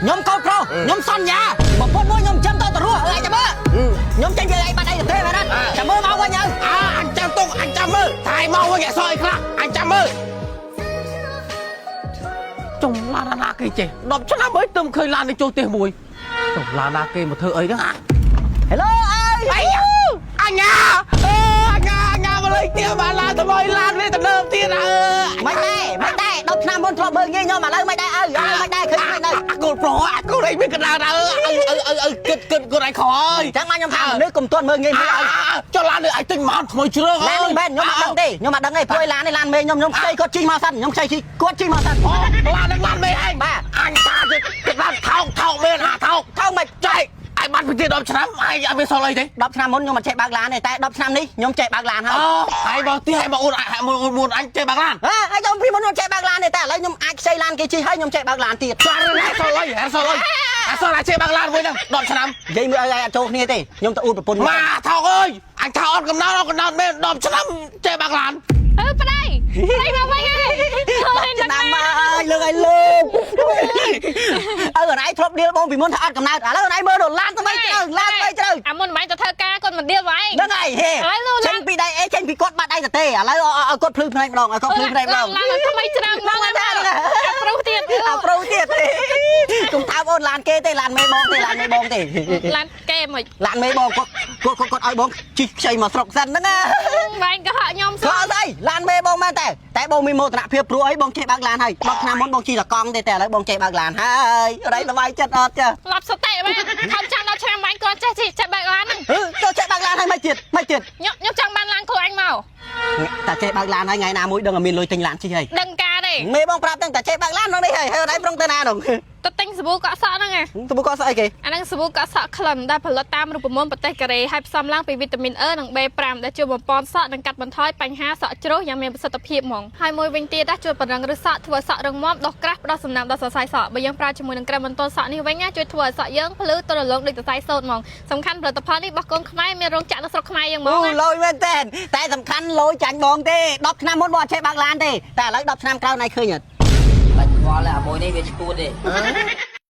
nhóm câu pro nhóm son nhà một con môi nhóm châm tao tao rùa lại chả mơ nhóm chân về đây bạn đây thế mà đó chả mơ mau qua nhau anh chăm tung anh chăm mơ thay mau qua nhà soi khác anh chăm mơ trong la kia chị đọc cho nó mới tôm khơi lan đi cho tiền mùi trong la kia một thơ ấy đó hả hello ơi anh nhà mà lấy tiền bà lan tao mới lan lên tao đơm tiền à mày đây đọc năm môn pro mơ nghe nhau mà lấy mày đây mày đây khơi mày đây cô pro cô đây biết cái nào đâu kịch cô này khỏi chẳng may nhóm thằng nước cùng tuần mơ nghe cho lan được anh tinh món thôi chưa lan đi bên nhóm mặt đằng đi nhóm mặt đằng này phơi lan này lan mê nhóm xây cốt chi màu xanh nhóm xây chi cốt chi màu xanh lan mê anh ba anh ta cái lan thao bên hả thao mày chạy anh bắt phải tiền đập chấm anh biết sao lấy thế đập chấm muốn nhưng mà chạy bạc lan này tại đập chấm đi nhóm chạy bạc lan không hay bảo tiền hay bảo ôn anh chạy bạc lan anh nhóm phi muốn chạy bạc lan này tại lấy nhóm anh xây lan cái chi hay nhóm chạy bạc lan tiệt sao lại chạy bạc lan với đâu đập chấm vậy mới ai cho nghe thế nhóm ta ôn một mà thao ơi anh thao ăn cầm nào bên đập chấm chạy bạc lanไปมาไปไงnăm ơi lương anh lương ở nãy thốt điêu bông vì muốn thằng cầm nào ở nãy mơ đồ lan tao bay chơi អាមុនមិនទៅធ្វើការគាត់មិនដៀលໄວ ហ្នឹងហើយហេចេញពីដៃអេចេញពីគាត់បាត់ដៃទៅទេឥឡូវគាត់ភ្លឺផ្នែកម្ដងគាត់ភ្លឺផ្នែកម្ដង ឡានថ្មីច្រើនមកណាប្រុសទៀត ប្រុសទៀតគុំថាអូនឡានគេទេឡានមេបងទេឡានមេបងទេ ឡានគេមិន ឡានមេបងគាត់ឲ្យបងជីខ្ចីមកស្រុកសិនហ្នឹងណា វែងក៏ហក់ខ្ញុំ ស្គាល់ស្អីឡានមេបងមែនតែបងមានមោទនភាពព្រោះអីបងចេះបើកឡានហើយ10ឆ្នាំមុនបងជិះតកង់ទេតែឥឡូវបងចេះបើកឡានហើយរៃល្បាយចិត្តអត់ចា ឡប់សតិមែនខំចាំដល់ឆ្នាំវែងគាត់ចេះបើកឡានហ្នឹង ចូលចេះបើកឡានហើយមិនទៀតខ្ញុំចង់បានឡានខ្លួនអញមក តែចេះបើកឡានហើយថ្ងៃណាមួយដឹងតែមានលុយទិញឡានជិះហើយ ដឹងការទេ មេបងប្រាប់តែចេះបើកឡានហ្នឹងនេះហើយដៃប្រុងទៅណានោះ ទៅទិញសាប៊ូកក់សក់ហ្នឹង ទៅបកស្អីគេ អាហ្នឹងសាប៊ូកក់សក់ក្លិនដែលផលិតតាមរូបមន្តប្រទេសកូរ៉េហើយផ្សំឡើងពីវីតាមីន E និង B5 ដែលជួយបំពេញសក់និងកាត់បន្ថយបញ្ហាសក់ជ្រុះយ៉ាងមានប្រសិទ្ធភាពហ្មងហើយមួយវិញទៀតជួយពង្រឹងឫសសក់ធ្វើសក់រឹងមាំដុសក្រាស់ផ្ដោះសំណើមដល់សរសៃសក់បើយើងប្រើជាមួយនឹងក្រែមបន្ទន់សក់នេះវិញជួយធ្វើឲ្យសក់យើងភ្លឺទល់រលោងដូចសរសៃសូត្រហ្មងសំខាន់ផលិតផលនេះរបស់កូនខ្មែរមានរោងចក្រនៅស្រុកខ្មែរយើងហ្មង អូលុយមែនតែសំខាន់លុយចាញ់បងទេ10ឆ្នាំមុនបងអត់ចេះបើកឡានទេតែឥឡូវ10ឆ្នាំក្រោយណៃឃើញអត់បាច់ខ្វល់អាមួយនេះវាឈួតទេ